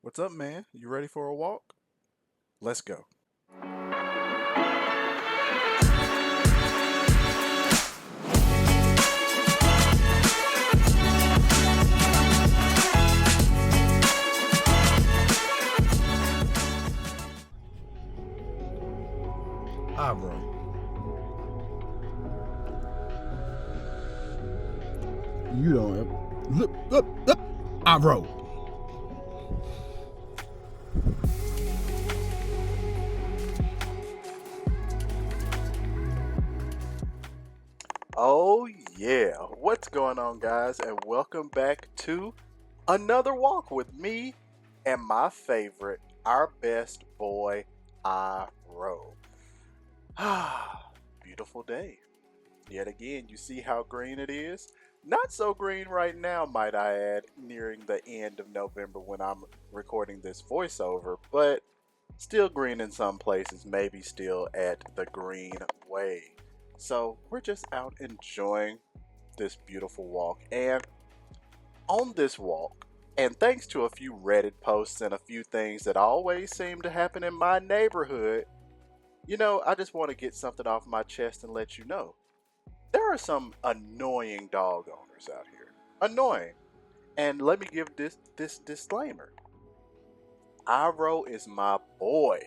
What's up, man? You ready for a walk? Let's go. Iroh, You don't have. Look, I wrote. Oh, yeah. What's going on, guys? And welcome back to another walk with me and my favorite, our best boy, Iroh. Ah, beautiful day. Yet again, you see how green it is? Not so green right now, might I add, nearing the end of November when I'm recording this voiceover, but still green in some places, maybe still at the green way. So we're just out enjoying this beautiful walk. And on this walk, and thanks to a few Reddit posts and a few things that always seem to happen in my neighborhood, I just want to get something off my chest and let you know. There are some annoying dog owners out here. Annoying. And let me give this disclaimer. Iroh is my boy,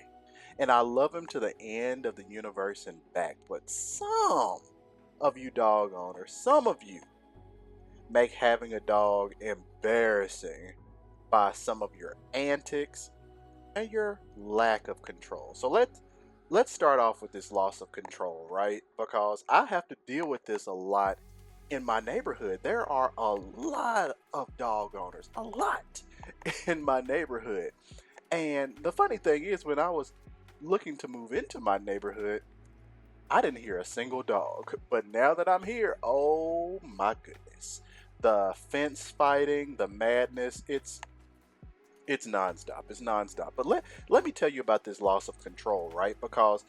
and I love him to the end of the universe and back. But some of you dog owners, some of you make having a dog embarrassing by some of your antics and your lack of control. So let's start off with this loss of control, right? Because I have to deal with this a lot in my neighborhood. There are a lot of dog owners, a lot in my neighborhood. And the funny thing is, when I was looking to move into my neighborhood, I didn't hear a single dog. But now that I'm here, oh my goodness. The fence fighting, the madness, it's nonstop. It's nonstop. But let me tell you about this loss of control, right? Because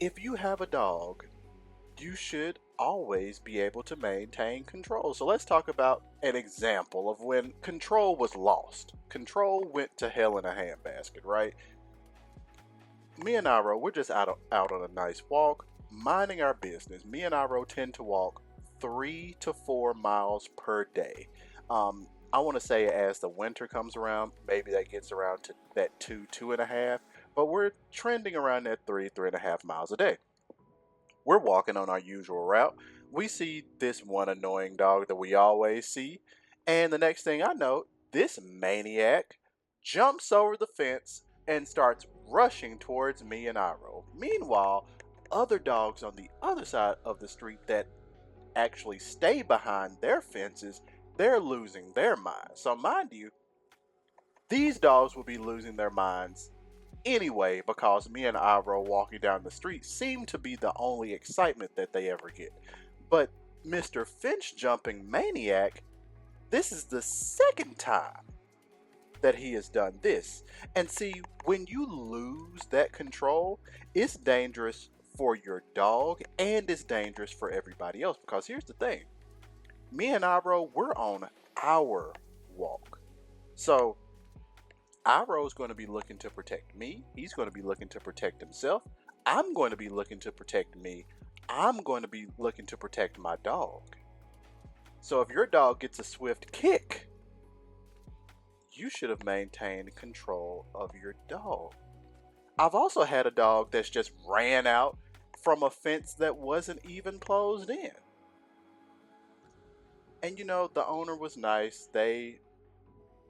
if you have a dog, you should always be able to maintain control. So let's talk about an example of when control was lost. Control went to hell in a handbasket, right? Me and Iroh, we're just out on a nice walk, minding our business. Me and Iroh tend to walk 3 to 4 miles per day. I want to say as the winter comes around, maybe that gets around to that 2, 2.5, but we're trending around that 3, 3.5 miles a day. We're walking on our usual route. We see this one annoying dog that we always see, and the next thing I know, this maniac jumps over the fence and starts rushing towards me and Iroh. Meanwhile, other dogs on the other side of the street that actually stay behind their fences, they're losing their minds. So, mind you, these dogs will be losing their minds anyway because me and Iroh walking down the street seem to be the only excitement that they ever get. But Mr. Finch Jumping Maniac, this is the second time that he has done this. And see, when you lose that control, it's dangerous for your dog and it's dangerous for everybody else. Because here's the thing, me and Iroh, we're on our walk. So Iroh is going to be looking to protect me. He's going to be looking to protect himself. I'm going to be looking to protect me. I'm going to be looking to protect my dog. So if your dog gets a swift kick, you should have maintained control of your dog. I've also had a dog that's just ran out from a fence that wasn't even closed in. And the owner was nice. They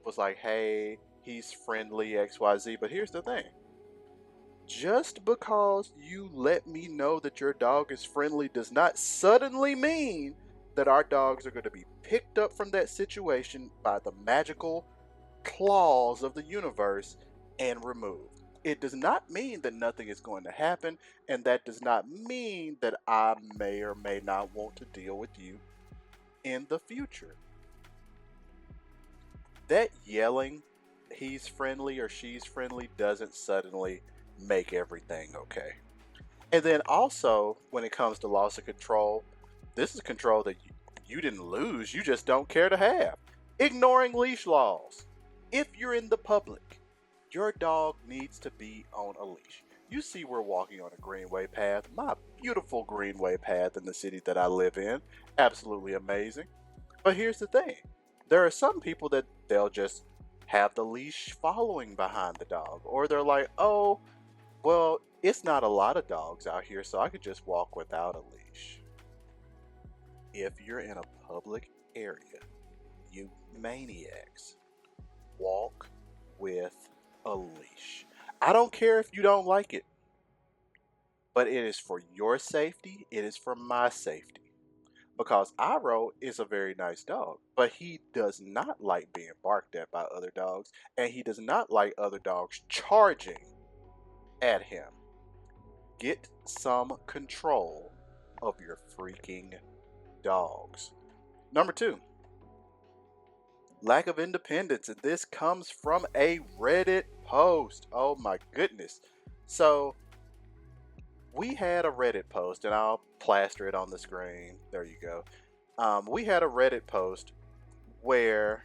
was like, hey, he's friendly, XYZ. But here's the thing. Just because you let me know that your dog is friendly does not suddenly mean that our dogs are going to be picked up from that situation by the magical claws of the universe and removed. It does not mean that nothing is going to happen, and that does not mean that I may or may not want to deal with you in the future. That yelling, he's friendly or she's friendly, doesn't suddenly make everything okay. And then also, when it comes to loss of control, this is control that you didn't lose, you just don't care to have. Ignoring leash laws. If you're in the public, your dog needs to be on a leash. You see, we're walking on a greenway path, my beautiful greenway path in the city that I live in. Absolutely amazing. But here's the thing, there are some people that they'll just have the leash following behind the dog, or they're like, oh, well, it's not a lot of dogs out here, so I could just walk without a leash. If you're in a public area, you maniacs, walk with a leash. I don't care if you don't like it, but it is for your safety, it is for my safety. Because Iroh is a very nice dog, but he does not like being barked at by other dogs, and he does not like other dogs charging at him. Get some control of your freaking dogs. Number two, lack of independence. And this comes from a Reddit post. Oh my goodness. So we had a Reddit post, and I'll plaster it on the screen. There you go. We had a Reddit post where,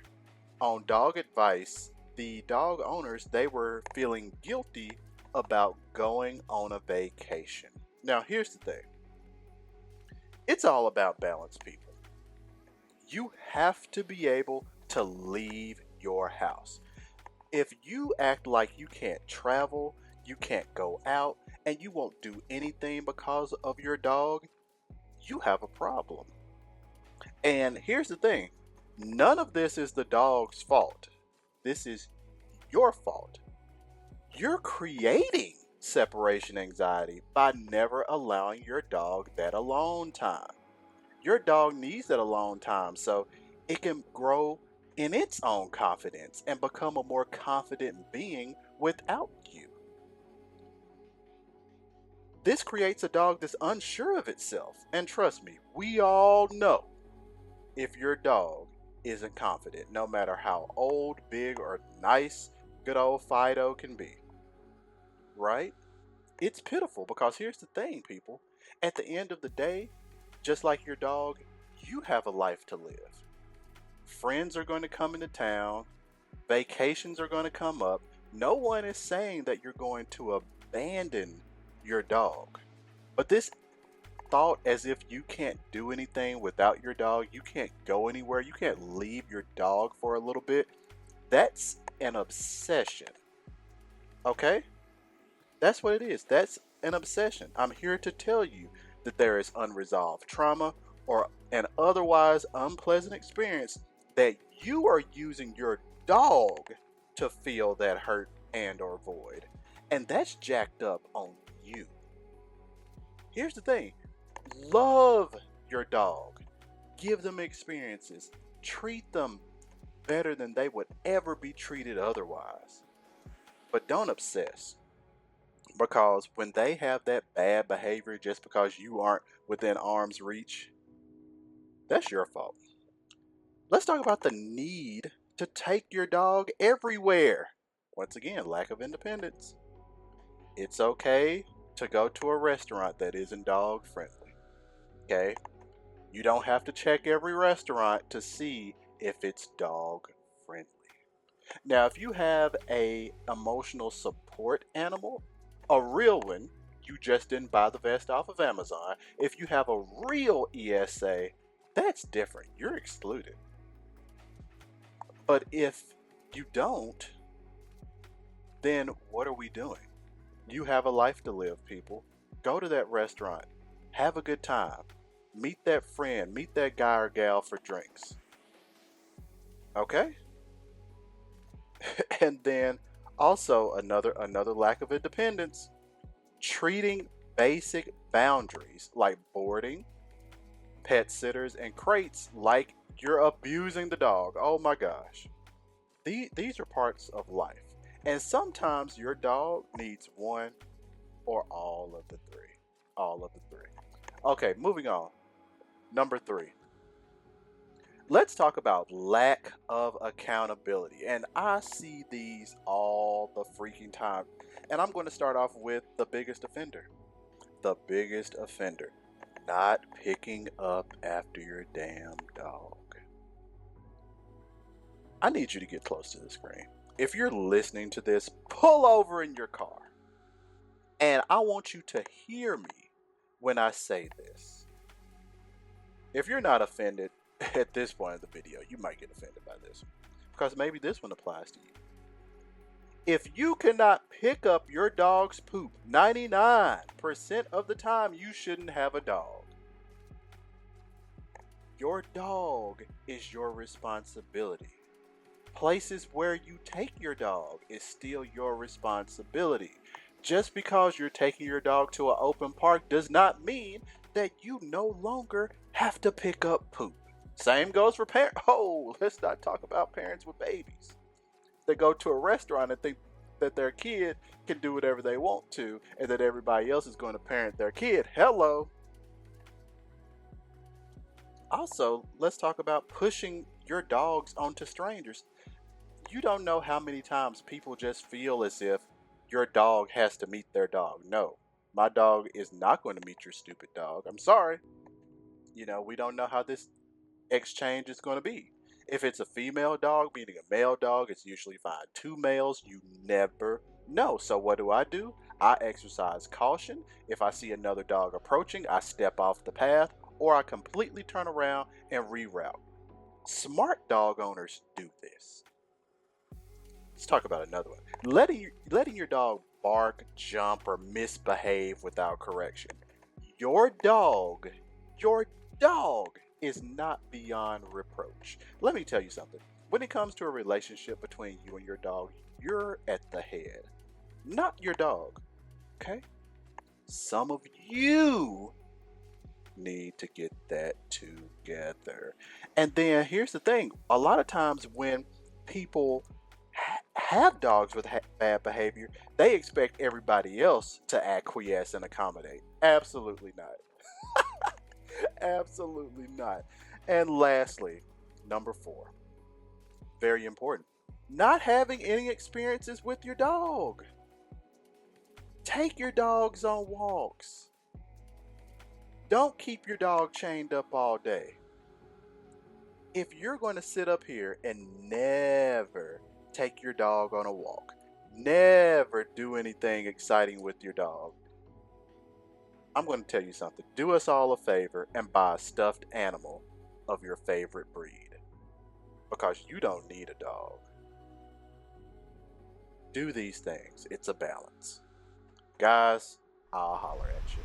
on dog advice, the dog owners, they were feeling guilty about going on a vacation. Now, here's the thing. It's all about balance, people. You have to be able to leave your house. If you act like you can't travel, you can't go out, and you won't do anything because of your dog, you have a problem. And here's the thing, none of this is the dog's fault. This is your fault. You're creating separation anxiety by never allowing your dog that alone time. Your dog needs that alone time so it can grow in its own confidence and become a more confident being without you. This creates a dog that's unsure of itself. And trust me, we all know if your dog isn't confident, no matter how old, big, or nice good old Fido can be. Right? It's pitiful because here's the thing, people. At the end of the day, just like your dog, you have a life to live. Friends are going to come into town, vacations are going to come up. No one is saying that you're going to abandon your dog. But this thought as if you can't do anything without your dog, you can't go anywhere, you can't leave your dog for a little bit, that's an obsession. Okay? That's what it is. That's an obsession. I'm here to tell you that there is unresolved trauma or an otherwise unpleasant experience that you are using your dog to feel that hurt and or void. And that's jacked up on you. Here's the thing. Love your dog. Give them experiences. Treat them better than they would ever be treated otherwise. But don't obsess. Because when they have that bad behavior just because you aren't within arm's reach, that's your fault. Let's talk about the need to take your dog everywhere. Once again, lack of independence. It's okay to go to a restaurant that isn't dog friendly. Okay? You don't have to check every restaurant to see if it's dog friendly. Now, if you have a emotional support animal, a real one, you just didn't buy the vest off of Amazon. If you have a real ESA, that's different. You're excluded. But if you don't, then what are we doing? You have a life to live, people. Go to that restaurant. Have a good time. Meet that friend. Meet that guy or gal for drinks. Okay? And then also another lack of independence, treating basic boundaries like boarding, pet sitters, and crates like you're abusing the dog. Oh my gosh. These are parts of life. And sometimes your dog needs one or all of the three. All of the three. Okay, moving on. Number 3. Let's talk about lack of accountability. And I see these all the freaking time. And I'm going to start off with the biggest offender. The biggest offender. Not picking up after your damn dog. I need you to get close to the screen. If you're listening to this, pull over in your car. And I want you to hear me when I say this. If you're not offended at this point of the video, you might get offended by this because maybe this one applies to you. If you cannot pick up your dog's poop 99% of the time, you shouldn't have a dog. Your dog is your responsibility. Places where you take your dog is still your responsibility. Just because you're taking your dog to an open park does not mean that you no longer have to pick up poop. Same goes for parents. Oh, let's not talk about parents with babies. They go to a restaurant and think that their kid can do whatever they want to and that everybody else is going to parent their kid. Hello. Also, let's talk about pushing your dogs onto strangers. You don't know how many times people just feel as if your dog has to meet their dog. No, my dog is not going to meet your stupid dog. I'm sorry. We don't know how this exchange is going to be. If it's a female dog meeting a male dog, it's usually fine. Two males, you never know. So what do? I exercise caution. If I see another dog approaching, I step off the path or I completely turn around and reroute. Smart dog owners do this. Let's talk about another one. Letting your dog bark, jump, or misbehave without correction. Your dog is not beyond reproach. Let me tell you something. When it comes to a relationship between you and your dog, you're at the head, not your dog. Okay? Some of you need to get that together. And then here's the thing. A lot of times when people have dogs with bad behavior, they expect everybody else to acquiesce and accommodate. Absolutely not. Absolutely not. And lastly, number 4, very important, not having any experiences with your dog. Take your dogs on walks. Don't keep your dog chained up all day. If you're going to sit up here and never take your dog on a walk, never do anything exciting with your dog, I'm going to tell you something. Do us all a favor and buy a stuffed animal of your favorite breed, because you don't need a dog. Do these things. It's a balance. Guys, I'll holler at you.